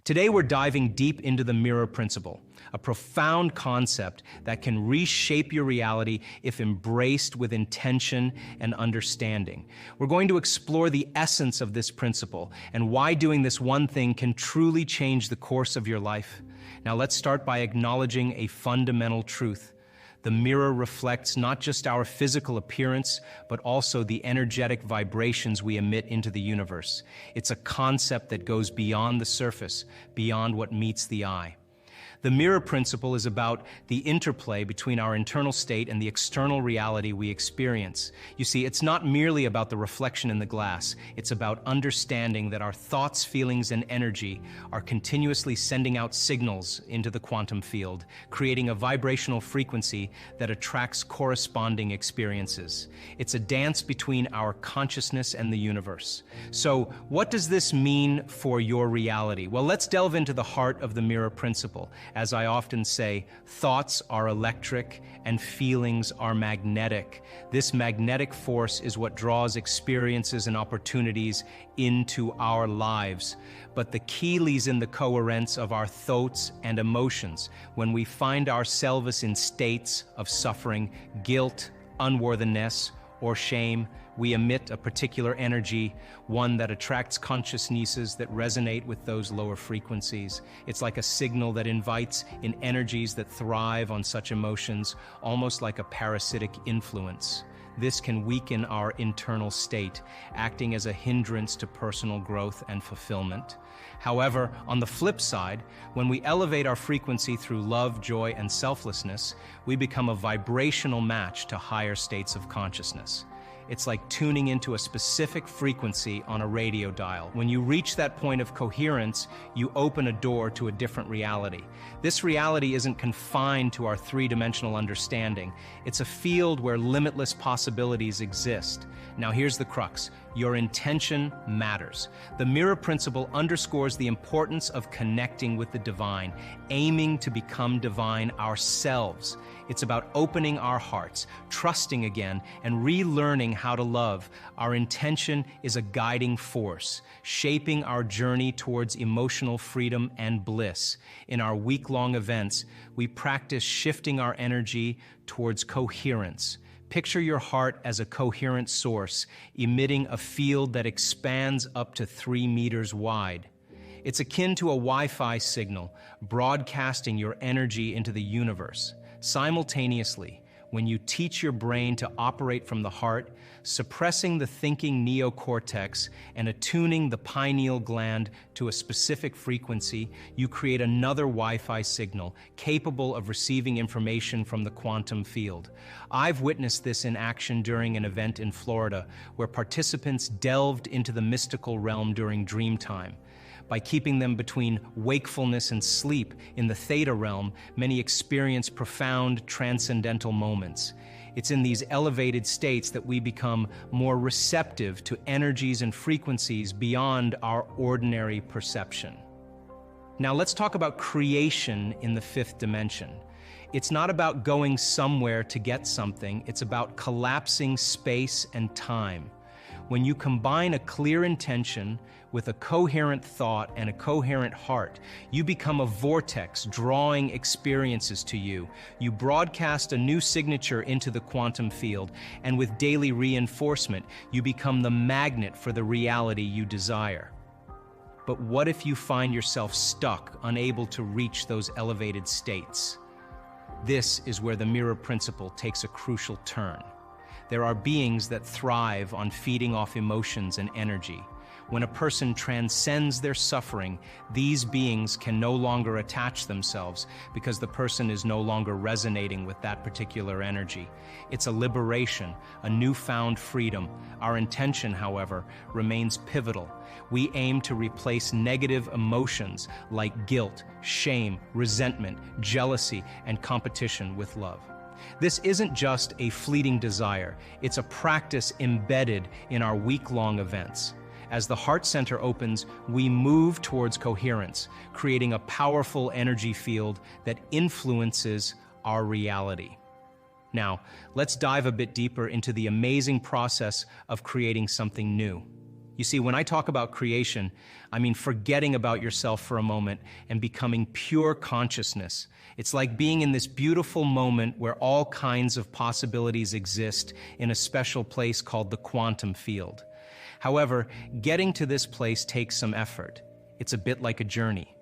Today we're diving deep into the mirror principle, a profound concept that can reshape your reality if embraced with intention and understanding. We're going to explore the essence of this principle and why doing this one thing can truly change the course of your life. Now let's start by acknowledging a fundamental truth. The mirror reflects not just our physical appearance, but also the energetic vibrations we emit into the universe. It's a concept that goes beyond the surface, beyond what meets the eye. The mirror principle is about the interplay between our internal state and the external reality we experience. You see, it's not merely about the reflection in the glass. It's about understanding that our thoughts, feelings, and energy are continuously sending out signals into the quantum field, creating a vibrational frequency that attracts corresponding experiences. It's a dance between our consciousness and the universe. So, what does this mean for your reality? Well, let's delve into the heart of the mirror principle. As I often say, thoughts are electric and feelings are magnetic. This magnetic force is what draws experiences and opportunities into our lives. But the key lies in the coherence of our thoughts and emotions. When we find ourselves in states of suffering, guilt, unworthiness, or shame, we emit a particular energy, one that attracts consciousnesses that resonate with those lower frequencies. It's like a signal that invites in energies that thrive on such emotions, almost like a parasitic influence. This can weaken our internal state, acting as a hindrance to personal growth and fulfillment. However, on the flip side, when we elevate our frequency through love, joy, and selflessness, we become a vibrational match to higher states of consciousness. It's like tuning into a specific frequency on a radio dial. When you reach that point of coherence, you open a door to a different reality. This reality isn't confined to our three-dimensional understanding. It's a field where limitless possibilities exist. Now here's the crux. Your intention matters. The mirror principle underscores the importance of connecting with the divine, aiming to become divine ourselves. It's about opening our hearts, trusting again, and relearning how to love. Our intention is a guiding force, shaping our journey towards emotional freedom and bliss. In our week-long events, we practice shifting our energy towards coherence. Picture your heart as a coherent source, emitting a field that expands up to 3 meters wide. It's akin to a Wi-Fi signal, broadcasting your energy into the universe. Simultaneously, when you teach your brain to operate from the heart, suppressing the thinking neocortex and attuning the pineal gland to a specific frequency, you create another Wi-Fi signal capable of receiving information from the quantum field. I've witnessed this in action during an event in Florida, where participants delved into the mystical realm during dream time. By keeping them between wakefulness and sleep in the theta realm, many experience profound transcendental moments. It's in these elevated states that we become more receptive to energies and frequencies beyond our ordinary perception. Now let's talk about creation in the fifth dimension. It's not about going somewhere to get something, it's about collapsing space and time. When you combine a clear intention with a coherent thought and a coherent heart, you become a vortex drawing experiences to you. You broadcast a new signature into the quantum field, and with daily reinforcement, you become the magnet for the reality you desire. But what if you find yourself stuck, unable to reach those elevated states? This is where the mirror principle takes a crucial turn. There are beings that thrive on feeding off emotions and energy. When a person transcends their suffering, these beings can no longer attach themselves because the person is no longer resonating with that particular energy. It's a liberation, a newfound freedom. Our intention, however, remains pivotal. We aim to replace negative emotions like guilt, shame, resentment, jealousy, and competition with love. This isn't just a fleeting desire, it's a practice embedded in our week-long events. As the heart center opens, we move towards coherence, creating a powerful energy field that influences our reality. Now, let's dive a bit deeper into the amazing process of creating something new. You see, when I talk about creation, I mean forgetting about yourself for a moment and becoming pure consciousness. It's like being in this beautiful moment where all kinds of possibilities exist in a special place called the quantum field. However, getting to this place takes some effort. It's a bit like a journey.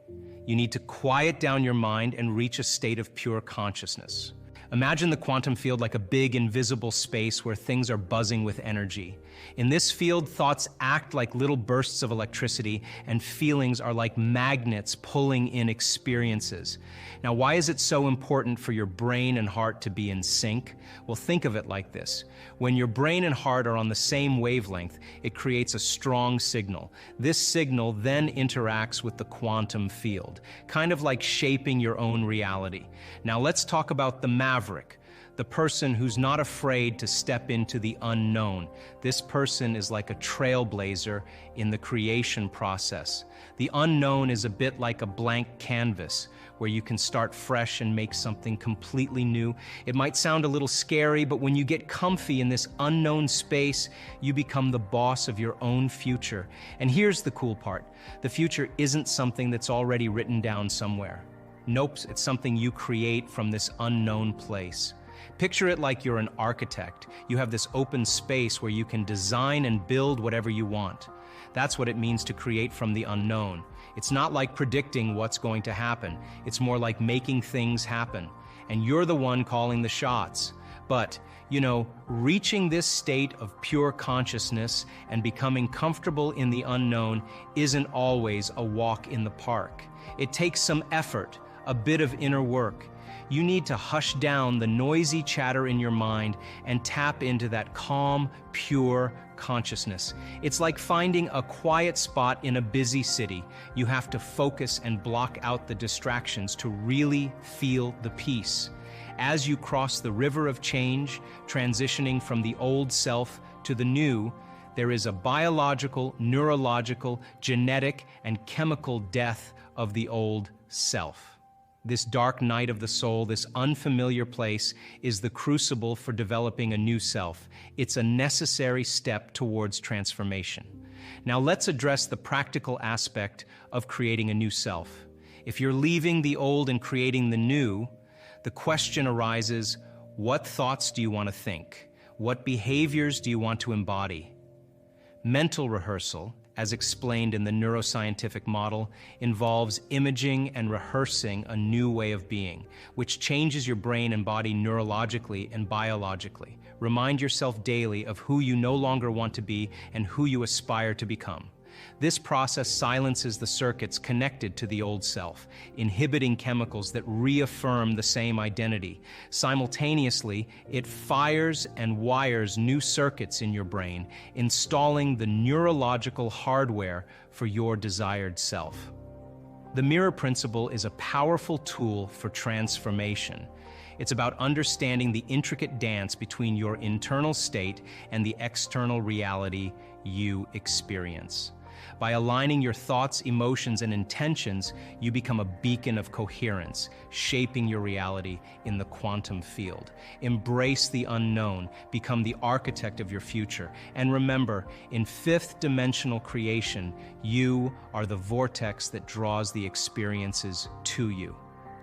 You need to quiet down your mind and reach a state of pure consciousness. Imagine the quantum field like a big invisible space where things are buzzing with energy. In this field, thoughts act like little bursts of electricity and feelings are like magnets pulling in experiences. Now, why is it so important for your brain and heart to be in sync? Well, think of it like this. When your brain and heart are on the same wavelength, it creates a strong signal. This signal then interacts with the quantum field, kind of like shaping your own reality. Now, let's talk about the maverick, the person who's not afraid to step into the unknown. This person is like a trailblazer in the creation process. The unknown is a bit like a blank canvas where you can start fresh and make something completely new. It might sound a little scary, but when you get comfy in this unknown space, you become the boss of your own future. And here's the cool part. The future isn't something that's already written down somewhere. Nope, it's something you create from this unknown place. Picture it like you're an architect. You have this open space where you can design and build whatever you want. That's what it means to create from the unknown. It's not like predicting what's going to happen. It's more like making things happen. And you're the one calling the shots. But, reaching this state of pure consciousness and becoming comfortable in the unknown isn't always a walk in the park. It takes some effort, a bit of inner work. You need to hush down the noisy chatter in your mind and tap into that calm, pure consciousness. It's like finding a quiet spot in a busy city. You have to focus and block out the distractions to really feel the peace. As you cross the river of change, transitioning from the old self to the new, there is a biological, neurological, genetic, and chemical death of the old self. This dark night of the soul, this unfamiliar place, is the crucible for developing a new self. It's a necessary step towards transformation. Now let's address the practical aspect of creating a new self. If you're leaving the old and creating the new, the question arises, what thoughts do you want to think? What behaviors do you want to embody? Mental rehearsal, as explained in the neuroscientific model, involves imaging and rehearsing a new way of being, which changes your brain and body neurologically and biologically. Remind yourself daily of who you no longer want to be and who you aspire to become. This process silences the circuits connected to the old self, inhibiting chemicals that reaffirm the same identity. Simultaneously, it fires and wires new circuits in your brain, installing the neurological hardware for your desired self. The mirror principle is a powerful tool for transformation. It's about understanding the intricate dance between your internal state and the external reality you experience. By aligning your thoughts, emotions, and intentions, you become a beacon of coherence, shaping your reality in the quantum field. Embrace the unknown, become the architect of your future. And remember, in fifth dimensional creation, you are the vortex that draws the experiences to you.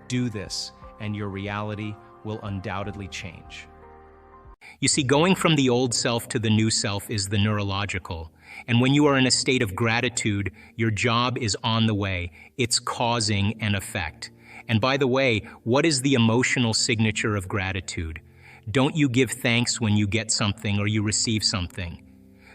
Do this, and your reality will undoubtedly change. You see, going from the old self to the new self is the neurological. And when you are in a state of gratitude, your job is on the way. It's causing an effect. And by the way, what is the emotional signature of gratitude? Don't you give thanks when you get something or you receive something?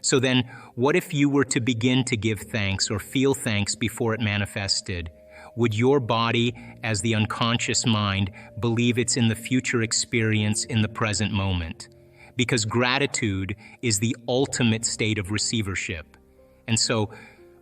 So then, what if you were to begin to give thanks or feel thanks before it manifested? Would your body, as the unconscious mind, believe it's in the future experience in the present moment? Because gratitude is the ultimate state of receivership. And so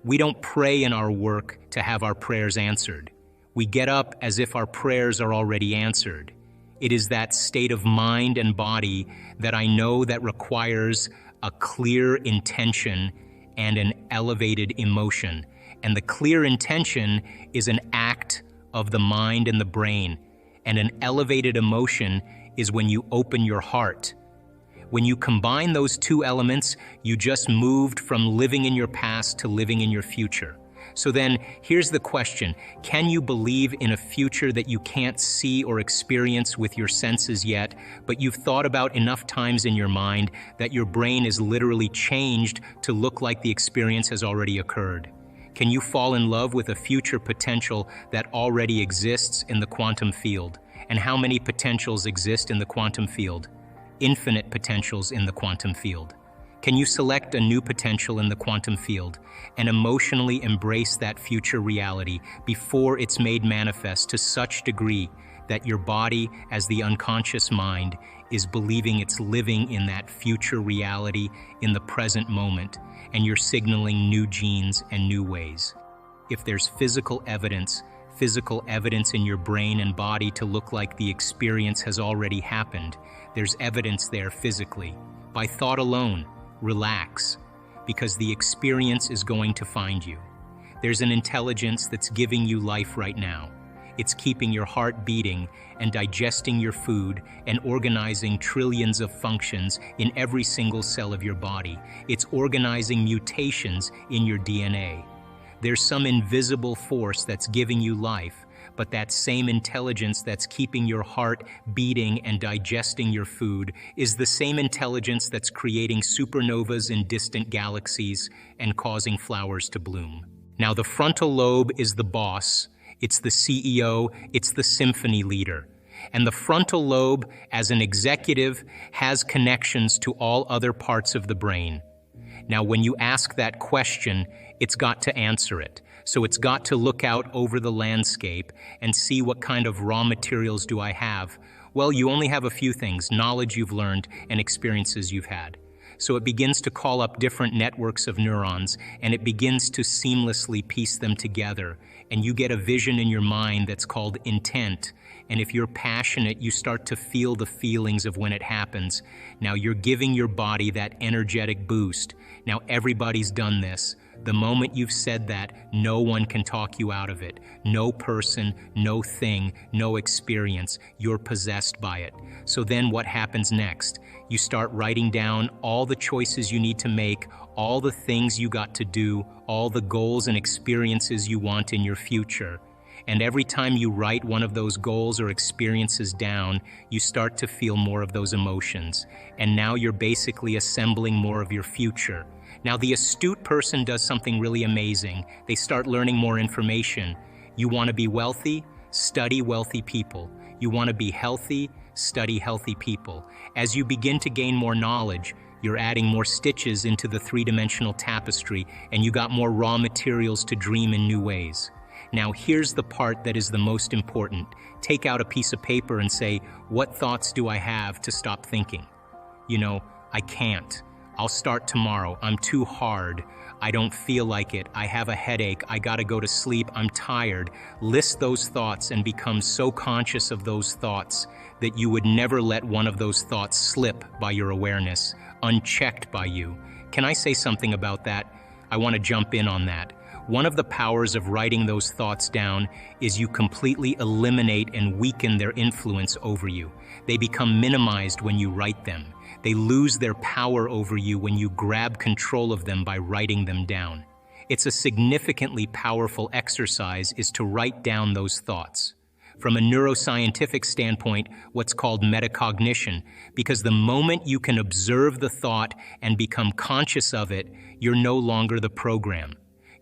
we don't pray in our work to have our prayers answered. We get up as if our prayers are already answered. It is that state of mind and body that I know that requires a clear intention and an elevated emotion. And the clear intention is an act of the mind and the brain. And an elevated emotion is when you open your heart. When you combine those two elements, you just moved from living in your past to living in your future. So then, here's the question. Can you believe in a future that you can't see or experience with your senses yet, but you've thought about enough times in your mind that your brain is literally changed to look like the experience has already occurred? Can you fall in love with a future potential that already exists in the quantum field? And how many potentials exist in the quantum field? Infinite potentials in the quantum field. Can you select a new potential in the quantum field and emotionally embrace that future reality before it's made manifest to such degree that your body, as the unconscious mind, is believing it's living in that future reality in the present moment, and you're signaling new genes and new ways? If there's physical evidence in your brain and body to look like the experience has already happened, there's evidence there physically. By thought alone, relax, because the experience is going to find you. There's an intelligence that's giving you life right now. It's keeping your heart beating and digesting your food and organizing trillions of functions in every single cell of your body. It's organizing mutations in your DNA. There's some invisible force that's giving you life, but that same intelligence that's keeping your heart beating and digesting your food is the same intelligence that's creating supernovas in distant galaxies and causing flowers to bloom. Now, the frontal lobe is the boss, it's the CEO, it's the symphony leader. And the frontal lobe, as an executive, has connections to all other parts of the brain. Now, when you ask that question, it's got to answer it. So it's got to look out over the landscape and see what kind of raw materials do I have. Well, you only have a few things: knowledge you've learned and experiences you've had. So it begins to call up different networks of neurons, and it begins to seamlessly piece them together. And you get a vision in your mind that's called intent. And if you're passionate, you start to feel the feelings of when it happens. Now you're giving your body that energetic boost. Now everybody's done this. The moment you've said that, no one can talk you out of it. No person, no thing, no experience. You're possessed by it. So then what happens next? You start writing down all the choices you need to make, all the things you got to do, all the goals and experiences you want in your future. And every time you write one of those goals or experiences down, you start to feel more of those emotions. And now you're basically assembling more of your future. Now, the astute person does something really amazing. They start learning more information. You want to be wealthy? Study wealthy people. You want to be healthy? Study healthy people. As you begin to gain more knowledge, you're adding more stitches into the three-dimensional tapestry, and you got more raw materials to dream in new ways. Now, here's the part that is the most important. Take out a piece of paper and say, what thoughts do I have to stop thinking? You know, I can't. I'll start tomorrow. I'm too hard. I don't feel like it. I have a headache. I gotta go to sleep. I'm tired. List those thoughts and become so conscious of those thoughts that you would never let one of those thoughts slip by your awareness, unchecked by you. Can I say something about that? I want to jump in on that. One of the powers of writing those thoughts down is you completely eliminate and weaken their influence over you. They become minimized when you write them. They lose their power over you when you grab control of them by writing them down. It's a significantly powerful exercise is to write down those thoughts. From a neuroscientific standpoint, what's called metacognition, because the moment you can observe the thought and become conscious of it, you're no longer the program.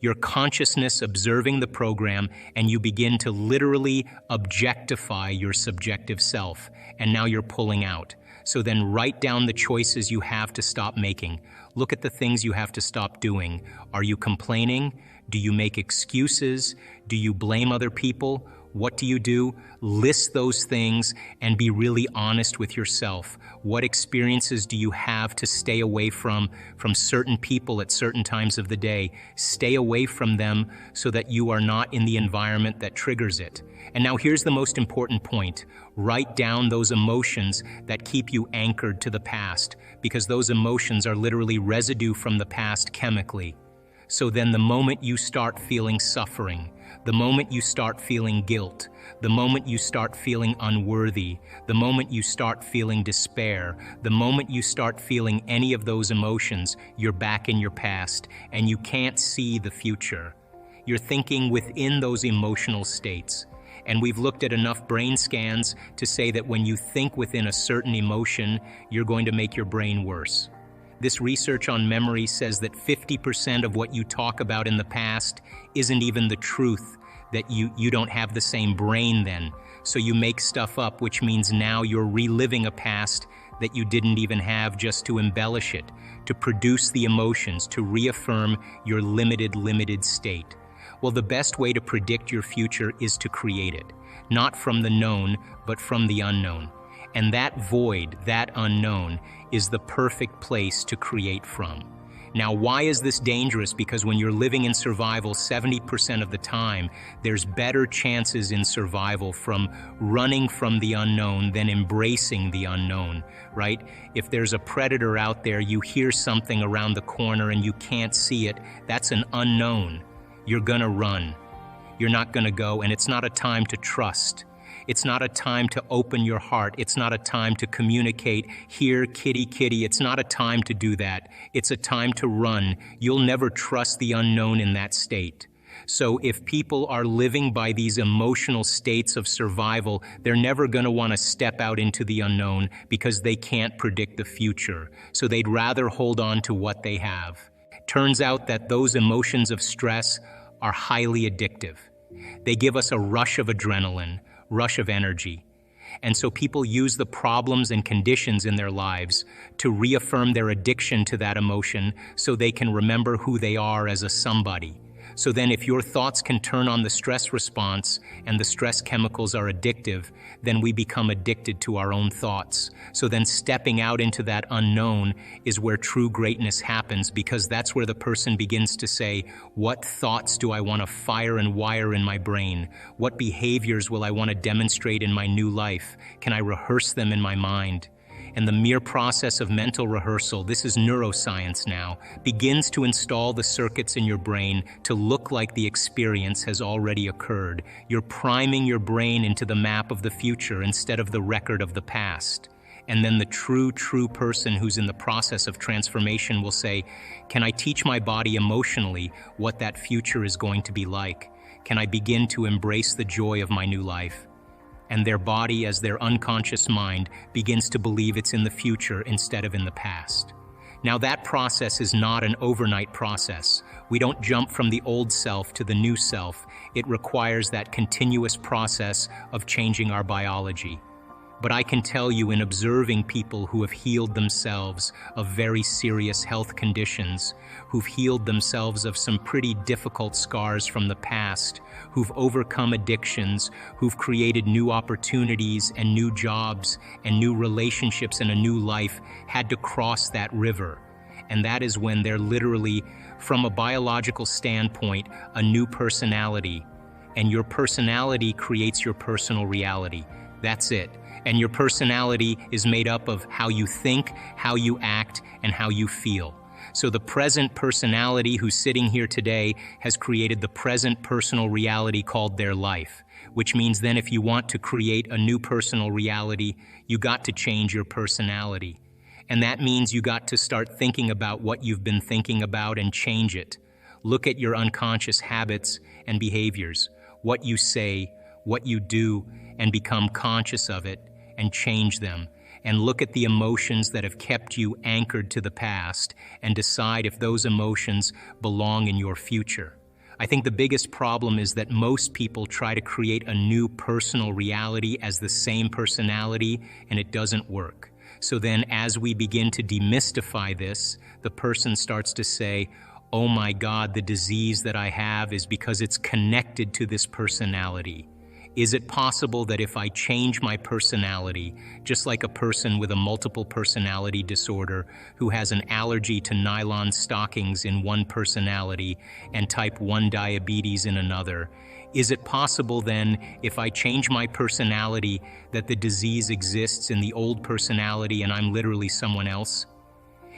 Your consciousness observing the program, and you begin to literally objectify your subjective self, and now you're pulling out. So then write down the choices you have to stop making. Look at the things you have to stop doing. Are you complaining? Do you make excuses? Do you blame other people? What do you do? List those things and be really honest with yourself. What experiences do you have to stay away from certain people at certain times of the day? Stay away from them so that you are not in the environment that triggers it. And now here's the most important point. Write down those emotions that keep you anchored to the past, because those emotions are literally residue from the past chemically. So then the moment you start feeling suffering, The moment you start feeling guilt, the moment you start feeling unworthy, the moment you start feeling despair, the moment you start feeling any of those emotions, you're back in your past and you can't see the future. You're thinking within those emotional states. And we've looked at enough brain scans to say that when you think within a certain emotion, you're going to make your brain worse. This research on memory says that 50% of what you talk about in the past isn't even the truth, that you don't have the same brain then. So you make stuff up, which means now you're reliving a past that you didn't even have, just to embellish it, to produce the emotions, to reaffirm your limited state. Well, the best way to predict your future is to create it, not from the known, but from the unknown. And that void, that unknown, is the perfect place to create from. Now, why is this dangerous? Because when you're living in survival 70% of the time, there's better chances in survival from running from the unknown than embracing the unknown, right? If there's a predator out there, you hear something around the corner and you can't see it, that's an unknown. You're gonna run. You're not gonna go, and it's not a time to trust. It's not a time to open your heart. It's not a time to communicate, here, kitty, kitty. It's not a time to do that. It's a time to run. You'll never trust the unknown in that state. So if people are living by these emotional states of survival, they're never going to want to step out into the unknown because they can't predict the future. So they'd rather hold on to what they have. Turns out that those emotions of stress are highly addictive. They give us a rush of adrenaline, rush of energy. And so people use the problems and conditions in their lives to reaffirm their addiction to that emotion so they can remember who they are as a somebody. So then if your thoughts can turn on the stress response and the stress chemicals are addictive, then we become addicted to our own thoughts. So then stepping out into that unknown is where true greatness happens, because that's where the person begins to say, what thoughts do I want to fire and wire in my brain? What behaviors will I want to demonstrate in my new life? Can I rehearse them in my mind? And the mere process of mental rehearsal, this is neuroscience now, begins to install the circuits in your brain to look like the experience has already occurred. You're priming your brain into the map of the future instead of the record of the past. And then the true person who's in the process of transformation will say, can I teach my body emotionally what that future is going to be like? Can I begin to embrace the joy of my new life? And their body, as their unconscious mind, begins to believe it's in the future instead of in the past. Now, that process is not an overnight process. We don't jump from the old self to the new self. It requires that continuous process of changing our biology. But I can tell you, in observing people who have healed themselves of very serious health conditions, who've healed themselves of some pretty difficult scars from the past, who've overcome addictions, who've created new opportunities and new jobs and new relationships and a new life, had to cross that river. And that is when they're literally, from a biological standpoint, a new personality. And your personality creates your personal reality. That's it. And your personality is made up of how you think, how you act, and how you feel. So the present personality who's sitting here today has created the present personal reality called their life, which means then if you want to create a new personal reality, you got to change your personality. And that means you got to start thinking about what you've been thinking about and change it. Look at your unconscious habits and behaviors, what you say, what you do, and become conscious of it and change them. And look at the emotions that have kept you anchored to the past and decide if those emotions belong in your future. I think the biggest problem is that most people try to create a new personal reality as the same personality, and it doesn't work. So then as we begin to demystify this, the person starts to say, oh my God, the disease that I have is because it's connected to this personality. Is it possible that if I change my personality, just like a person with a multiple personality disorder who has an allergy to nylon stockings in one personality and type 1 diabetes in another, is it possible then, if I change my personality, that the disease exists in the old personality and I'm literally someone else?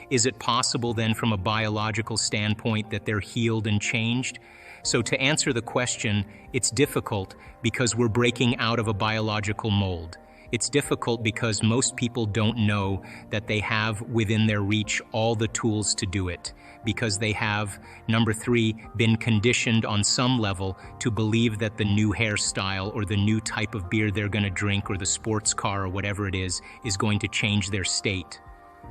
Is it possible then, from a biological standpoint, that they're healed and changed? So to answer the question, it's difficult because we're breaking out of a biological mold. It's difficult because most people don't know that they have within their reach all the tools to do it, because they have, number 3, been conditioned on some level to believe that the new hairstyle or the new type of beer they're going to drink or the sports car or whatever it is going to change their state.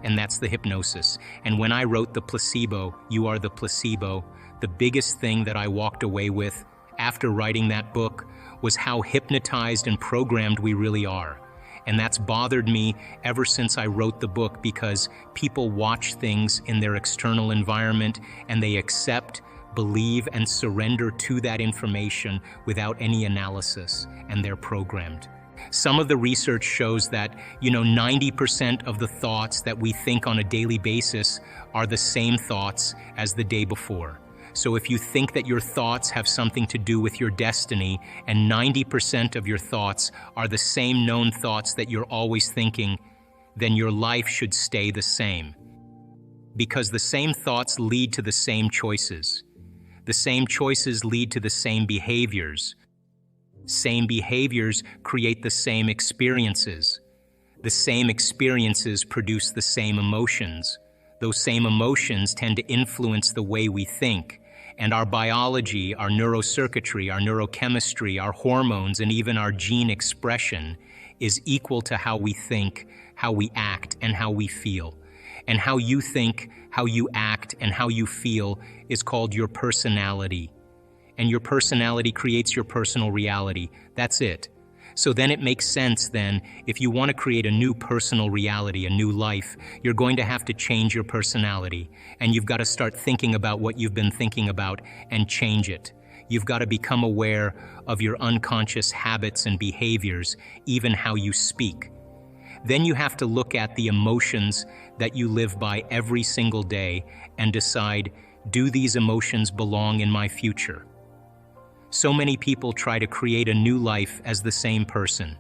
And that's the hypnosis. And when I wrote The Placebo, You Are the Placebo, the biggest thing that I walked away with after writing that book was how hypnotized and programmed we really are. And that's bothered me ever since I wrote the book, because people watch things in their external environment and they accept, believe, and surrender to that information without any analysis, and they're programmed. Some of the research shows that, 90% of the thoughts that we think on a daily basis are the same thoughts as the day before. So if you think that your thoughts have something to do with your destiny, and 90% of your thoughts are the same known thoughts that you're always thinking, then your life should stay the same. Because the same thoughts lead to the same choices. The same choices lead to the same behaviors. Same behaviors create the same experiences. The same experiences produce the same emotions. Those same emotions tend to influence the way we think. And our biology, our neurocircuitry, our neurochemistry, our hormones, and even our gene expression is equal to how we think, how we act, and how we feel. And how you think, how you act, and how you feel is called your personality. And your personality creates your personal reality. That's it. So then it makes sense then, if you want to create a new personal reality, a new life, you're going to have to change your personality. And you've got to start thinking about what you've been thinking about and change it. You've got to become aware of your unconscious habits and behaviors, even how you speak. Then you have to look at the emotions that you live by every single day and decide, do these emotions belong in my future? So many people try to create a new life as the same person.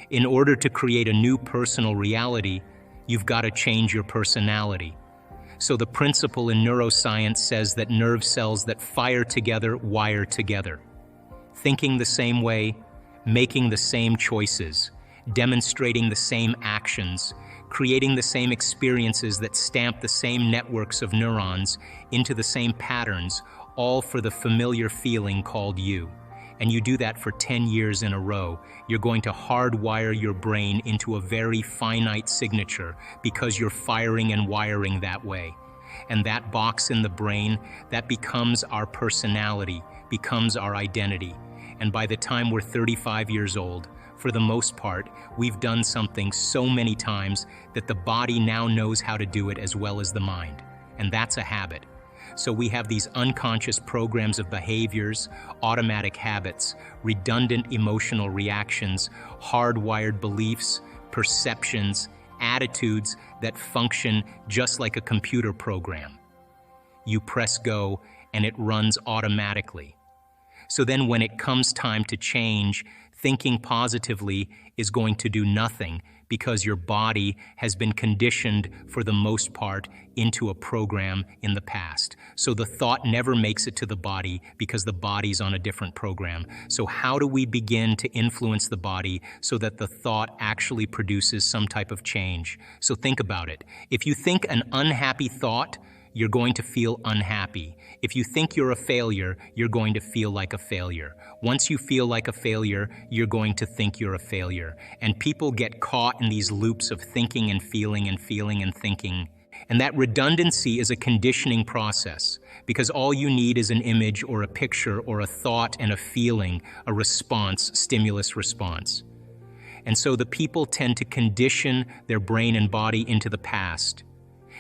In order to create a new personal reality, you've got to change your personality. So the principle in neuroscience says that nerve cells that fire together wire together. Thinking the same way, making the same choices, demonstrating the same actions, creating the same experiences that stamp the same networks of neurons into the same patterns, all for the familiar feeling called you. And you do that for 10 years in a row, you're going to hardwire your brain into a very finite signature because you're firing and wiring that way. And that box in the brain, that becomes our personality, becomes our identity. And by the time we're 35 years old, for the most part, we've done something so many times that the body now knows how to do it as well as the mind. And that's a habit. So we have these unconscious programs of behaviors, automatic habits, redundant emotional reactions, hardwired beliefs, perceptions, attitudes that function just like a computer program. You press go and it runs automatically. So then when it comes time to change, thinking positively is going to do nothing because your body has been conditioned for the most part into a program in the past. So the thought never makes it to the body because the body's on a different program. So how do we begin to influence the body so that the thought actually produces some type of change? So think about it. If you think an unhappy thought, you're going to feel unhappy. If you think you're a failure, you're going to feel like a failure. Once you feel like a failure, you're going to think you're a failure. And people get caught in these loops of thinking and feeling and feeling and thinking. And that redundancy is a conditioning process, because all you need is an image or a picture or a thought and a feeling, a response, stimulus response. And so the people tend to condition their brain and body into the past.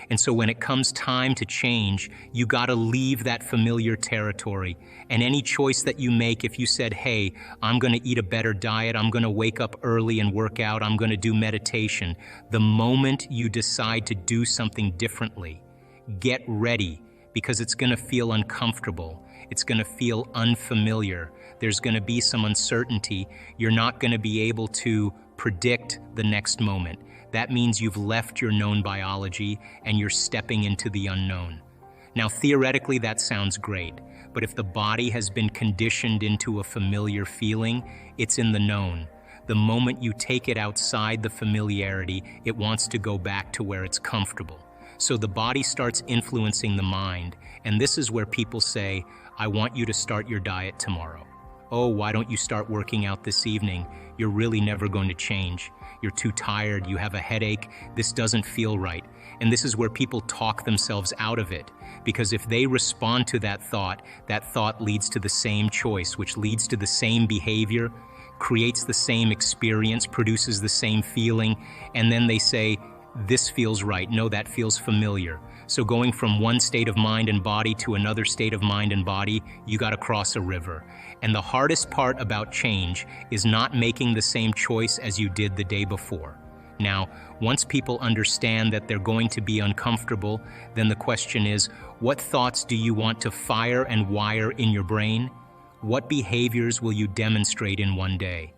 And so when it comes time to change, you gotta leave that familiar territory. And any choice that you make, if you said, hey, I'm gonna eat a better diet, I'm gonna wake up early and work out, I'm gonna do meditation, the moment you decide to do something differently, get ready, because it's gonna feel uncomfortable. It's gonna feel unfamiliar. There's gonna be some uncertainty. You're not gonna be able to predict the next moment. That means you've left your known biology and you're stepping into the unknown. Now, theoretically, that sounds great, But if the body has been conditioned into a familiar feeling, it's in the known. The moment you take it outside the familiarity, it wants to go back to where it's comfortable. So the body starts influencing the mind, and this is where people say, I want you to start your diet tomorrow. Oh, why don't you start working out this evening? You're really never going to change. You're too tired, you have a headache, this doesn't feel right. And this is where people talk themselves out of it. Because if they respond to that thought leads to the same choice, which leads to the same behavior, creates the same experience, produces the same feeling, and then they say, this feels right. No, that feels familiar. So going from one state of mind and body to another state of mind and body, you got to cross a river. And the hardest part about change is not making the same choice as you did the day before. Now, once people understand that they're going to be uncomfortable, then the question is, what thoughts do you want to fire and wire in your brain? What behaviors will you demonstrate in one day?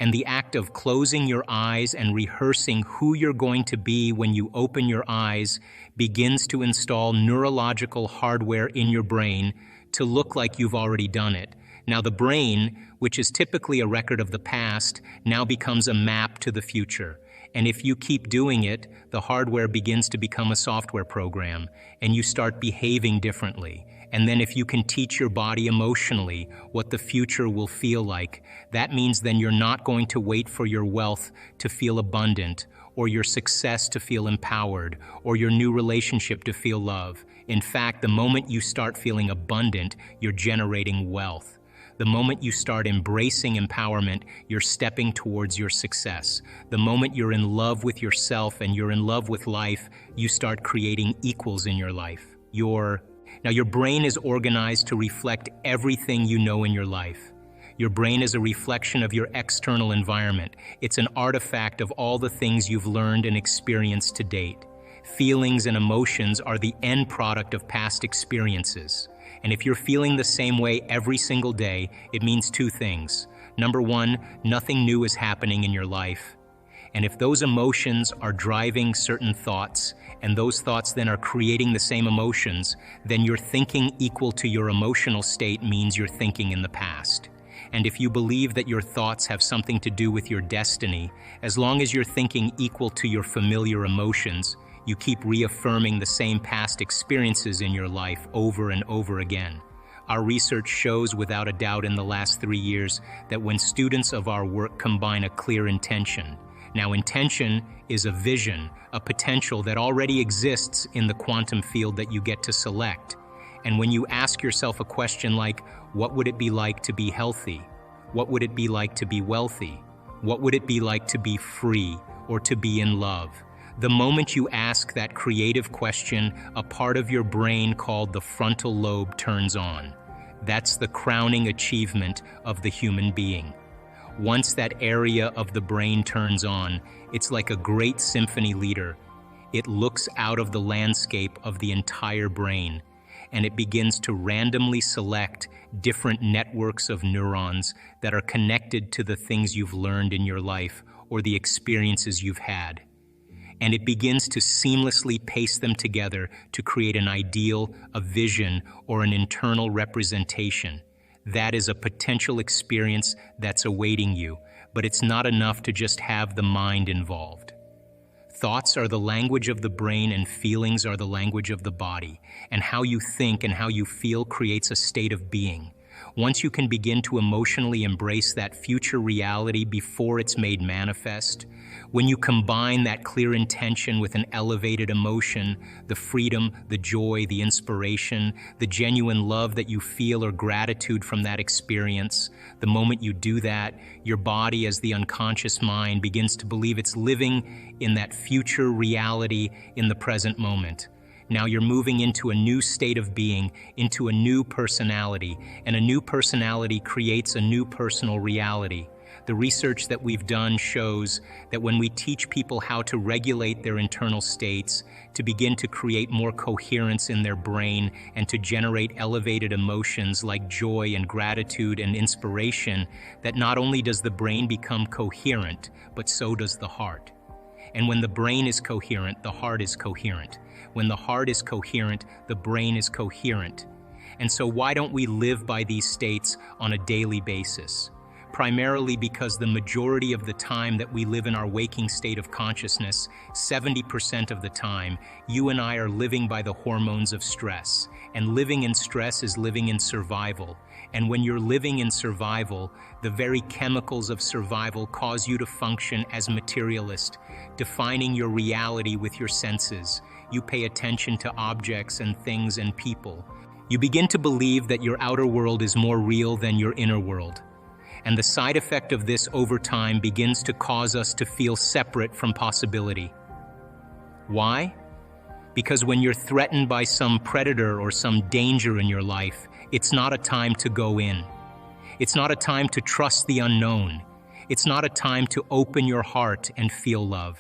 And the act of closing your eyes and rehearsing who you're going to be when you open your eyes begins to install neurological hardware in your brain to look like you've already done it. Now the brain, which is typically a record of the past, now becomes a map to the future. And if you keep doing it, the hardware begins to become a software program, and you start behaving differently. And then if you can teach your body emotionally what the future will feel like, that means then you're not going to wait for your wealth to feel abundant, or your success to feel empowered, or your new relationship to feel love. In fact, the moment you start feeling abundant, you're generating wealth. The moment you start embracing empowerment, you're stepping towards your success. The moment you're in love with yourself and you're in love with life, you start creating equals in your life. Now, your brain is organized to reflect everything you know in your life. Your brain is a reflection of your external environment. It's an artifact of all the things you've learned and experienced to date. Feelings and emotions are the end product of past experiences. And if you're feeling the same way every single day, it means two things. Number one, nothing new is happening in your life. And if those emotions are driving certain thoughts, and those thoughts then are creating the same emotions, then your thinking equal to your emotional state means you're thinking in the past. And if you believe that your thoughts have something to do with your destiny, as long as you're thinking equal to your familiar emotions, you keep reaffirming the same past experiences in your life over and over again. Our research shows without a doubt in the last 3 years that when students of our work combine a clear intention, now intention is a vision, a potential that already exists in the quantum field that you get to select. And when you ask yourself a question like, what would it be like to be healthy? What would it be like to be wealthy? What would it be like to be free or to be in love? The moment you ask that creative question, a part of your brain called the frontal lobe turns on. That's the crowning achievement of the human being. Once that area of the brain turns on, it's like a great symphony leader. It looks out of the landscape of the entire brain, and it begins to randomly select different networks of neurons that are connected to the things you've learned in your life or the experiences you've had. And it begins to seamlessly paste them together to create an ideal, a vision, or an internal representation. That is a potential experience that's awaiting you, but it's not enough to just have the mind involved. Thoughts are the language of the brain and feelings are the language of the body, and how you think and how you feel creates a state of being. Once you can begin to emotionally embrace that future reality before it's made manifest, when you combine that clear intention with an elevated emotion, the freedom, the joy, the inspiration, the genuine love that you feel or gratitude from that experience, the moment you do that, your body as the unconscious mind begins to believe it's living in that future reality in the present moment. Now you're moving into a new state of being, into a new personality, and a new personality creates a new personal reality. The research that we've done shows that when we teach people how to regulate their internal states, to begin to create more coherence in their brain, and to generate elevated emotions like joy and gratitude and inspiration, that not only does the brain become coherent, but so does the heart. And when the brain is coherent, the heart is coherent. When the heart is coherent, the brain is coherent. And so why don't we live by these states on a daily basis? Primarily because the majority of the time that we live in our waking state of consciousness, 70% of the time, you and I are living by the hormones of stress. And living in stress is living in survival. And when you're living in survival, the very chemicals of survival cause you to function as materialist, defining your reality with your senses. You pay attention to objects and things and people. You begin to believe that your outer world is more real than your inner world. And the side effect of this over time begins to cause us to feel separate from possibility. Why? Because when you're threatened by some predator or some danger in your life, it's not a time to go in. It's not a time to trust the unknown. It's not a time to open your heart and feel love.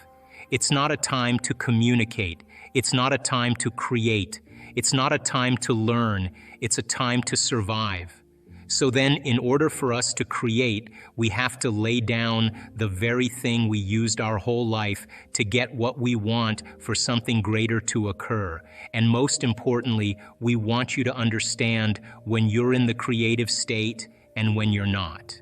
It's not a time to communicate. It's not a time to create. It's not a time to learn. It's a time to survive. So then, in order for us to create, we have to lay down the very thing we used our whole life to get what we want for something greater to occur. And most importantly, we want you to understand when you're in the creative state and when you're not.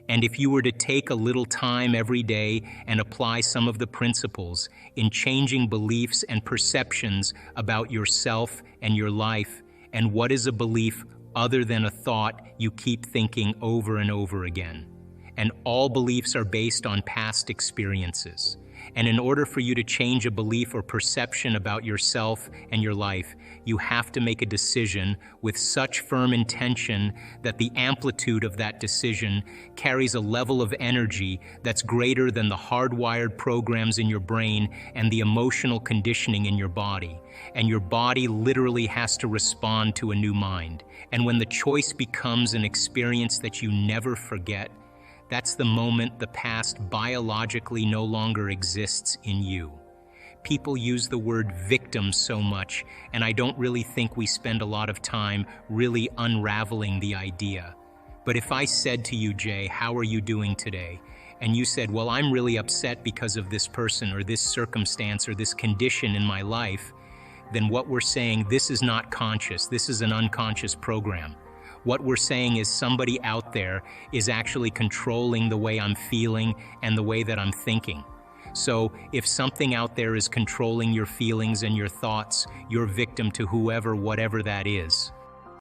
And if you were to take a little time every day and apply some of the principles in changing beliefs and perceptions about yourself and your life, and what is a belief other than a thought you keep thinking over and over again. And all beliefs are based on past experiences. And in order for you to change a belief or perception about yourself and your life, you have to make a decision with such firm intention that the amplitude of that decision carries a level of energy that's greater than the hardwired programs in your brain and the emotional conditioning in your body. And your body literally has to respond to a new mind. And when the choice becomes an experience that you never forget, that's the moment the past biologically no longer exists in you. People use the word victim so much, and I don't really think we spend a lot of time really unraveling the idea. But if I said to you, Jay, how are you doing today? And you said, well, I'm really upset because of this person or this circumstance or this condition in my life, then what we're saying, this is not conscious, this is an unconscious program. What we're saying is somebody out there is actually controlling the way I'm feeling and the way that I'm thinking. So if something out there is controlling your feelings and your thoughts, you're victim to whoever, whatever that is.